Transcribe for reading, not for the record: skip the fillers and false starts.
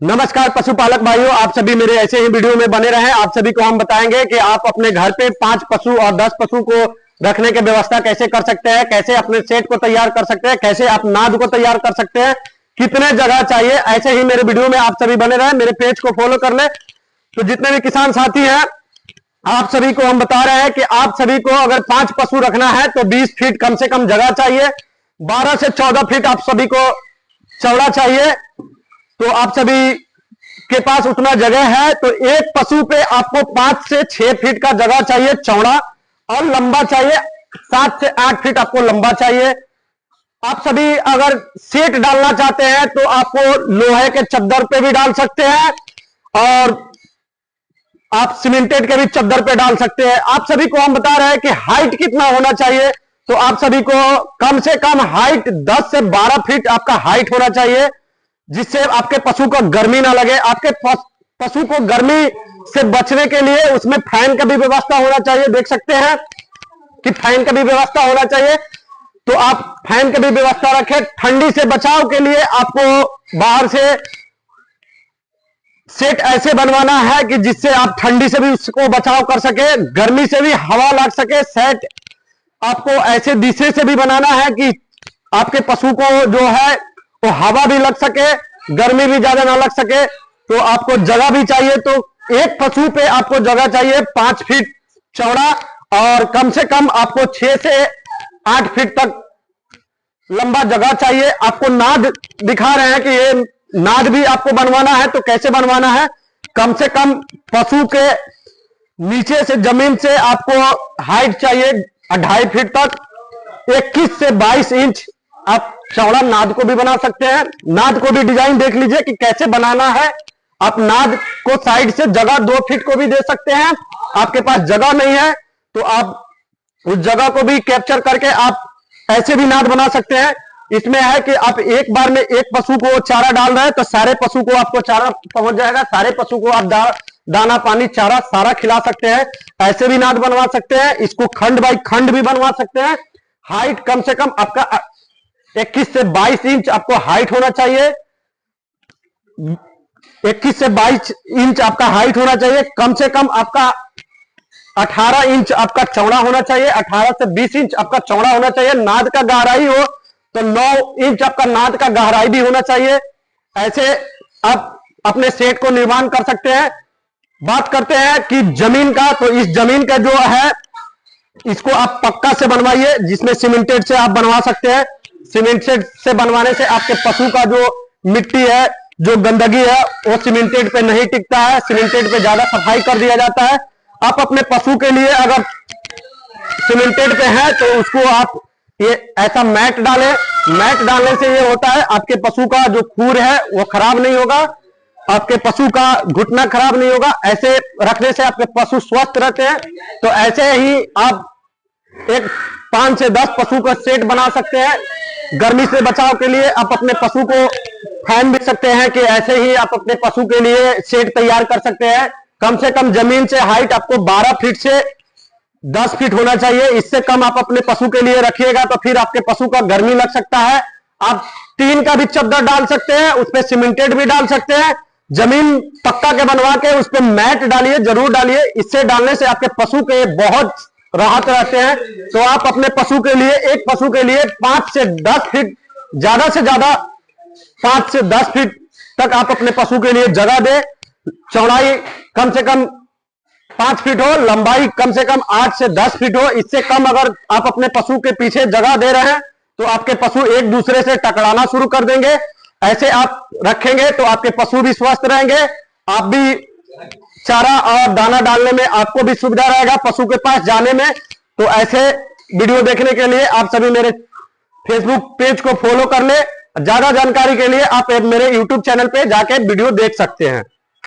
नमस्कार पशुपालक भाइयों, आप सभी मेरे ऐसे ही वीडियो में बने रहें। आप सभी को हम बताएंगे कि आप अपने घर पे 5 पशु और 10 पशु को रखने की व्यवस्था कैसे कर सकते हैं, कैसे अपने सेट को तैयार कर सकते हैं, कैसे आप नाद को तैयार कर सकते हैं, कितने जगह चाहिए। ऐसे ही मेरे वीडियो में आप सभी बने रहें, मेरे पेज को फॉलो कर ले। तो जितने भी किसान साथी हैं, आप सभी को हम बता रहे हैं कि आप सभी को अगर 5 पशु रखना है तो 20 फीट कम से कम जगह चाहिए, 12 से 14 फीट आप सभी को चौड़ा चाहिए। तो आप सभी के पास उतना जगह है तो एक पशु पे आपको 5 से 6 फीट का जगह चाहिए चौड़ा, और लंबा चाहिए 7 से 8 फीट आपको लंबा चाहिए। आप सभी अगर सेट डालना चाहते हैं तो आपको लोहे के चद्दर पे भी डाल सकते हैं और आप सीमेंटेड के भी चद्दर पे डाल सकते हैं। आप सभी को हम बता रहे हैं कि हाइट कितना होना चाहिए, तो आप सभी को कम से कम हाइट 10 से 12 फीट आपका हाइट होना चाहिए, जिससे आपके पशु को गर्मी ना लगे। आपके पशु को गर्मी से बचने के लिए उसमें फैन का भी व्यवस्था होना चाहिए। देख सकते हैं कि फैन का भी व्यवस्था होना चाहिए, तो आप फैन की भी व्यवस्था रखें। ठंडी से बचाव के लिए आपको बाहर से सेट ऐसे बनवाना है कि जिससे आप ठंडी से भी उसको बचाव कर सके, गर्मी से भी हवा लग सके। सेट आपको ऐसे दिशे से भी बनाना है कि आपके पशु को जो है वो हवा भी लग सके, गर्मी भी ज्यादा ना लग सके। तो आपको जगह भी चाहिए, तो एक पशु पे आपको जगह चाहिए 5 फीट चौड़ा और कम से कम आपको 6 से 8 फीट तक लंबा जगह चाहिए। आपको नाद दिखा रहे हैं कि ये नाद भी आपको बनवाना है, तो कैसे बनवाना है। कम से कम पशु के नीचे से जमीन से आपको हाइट चाहिए 2.5 फीट तक। 21 से 22 इंच आप चौड़ा नाद को भी बना सकते हैं। नाद को भी डिजाइन देख लीजिए कि कैसे बनाना है। आप नाद को साइड से जगह 2 फीट को भी दे सकते हैं। आपके पास जगह नहीं है तो आप उस जगह को भी कैप्चर करके आप ऐसे भी नाद बना सकते हैं। इसमें है कि आप एक बार में एक पशु को चारा डाल रहे हैं तो सारे पशु को आपको चारा पहुंच जाएगा। सारे पशु को आप दाना पानी चारा सारा खिला सकते हैं। ऐसे भी नाद बनवा सकते हैं। इसको खंड बाई खंड भी बनवा सकते हैं। हाइट कम से कम आपका 21 से 22 इंच आपको हाइट होना चाहिए। 21 से 22 इंच आपका हाइट होना चाहिए। कम से कम आपका 18 इंच आपका चौड़ा होना चाहिए। 18 से 20 इंच आपका चौड़ा होना चाहिए। नाद का गहराई हो तो 9 इंच आपका नाद का गहराई भी होना चाहिए। ऐसे आप अपने सेट को निर्माण कर सकते हैं। बात करते हैं कि जमीन का, तो इस जमीन का जो है इसको आप पक्का से बनवाइए, जिसमें सीमेंटेड से आप बनवा सकते हैं। सीमेंटेड से बनवाने से आपके पशु का जो मिट्टी है, जो गंदगी है, वो सीमेंटेड पे नहीं टिकता है। सीमेंटेड पे ज्यादा सफाई कर दिया जाता है। आप अपने पशु के लिए अगर सीमेंटेड पे है तो उसको आप ये ऐसा मैट डालें। मैट डालने से ये होता है आपके पशु का जो खूर है वो खराब नहीं होगा, आपके पशु का घुटना खराब नहीं होगा। ऐसे रखने से आपके पशु स्वस्थ रहते हैं। तो ऐसे ही आप एक 5 से 10 पशु का सेट बना सकते हैं। गर्मी से बचाव के लिए आप अपने पशु को फैन भी सकते हैं कि ऐसे ही आप अपने पशु के लिए सेट तैयार कर सकते हैं। कम से कम जमीन से हाइट आपको 12 फीट से 10 फीट होना चाहिए। इससे कम आप अपने पशु के लिए रखिएगा तो फिर आपके पशु का गर्मी लग सकता है। आप टीन का भी चद्दर डाल सकते हैं, उस पर सीमेंटेड भी डाल सकते हैं। जमीन पक्का के बनवा के उस पर मैट डालिए, जरूर डालिए। इससे डालने से आपके पशु के बहुत राहत रहते हैं। तो आप अपने पशु के लिए, एक पशु के लिए 5 से 10 फीट, ज्यादा से ज्यादा 5 से 10 फीट तक आप अपने पशु के लिए जगह दें। चौड़ाई कम से कम 5 फीट हो, लंबाई कम से कम 8 से 10 फीट हो। इससे कम अगर आप अपने पशु के पीछे जगह दे रहे हैं तो आपके पशु एक दूसरे से टकराना शुरू कर देंगे। ऐसे आप रखेंगे तो आपके पशु भी स्वस्थ रहेंगे, आप भी चारा और दाना डालने में आपको भी सुविधा रहेगा पशु के पास जाने में। तो ऐसे वीडियो देखने के लिए आप सभी मेरे फेसबुक पेज को फॉलो कर ले। ज्यादा जानकारी के लिए आप मेरे यूट्यूब चैनल पे जाके वीडियो देख सकते हैं।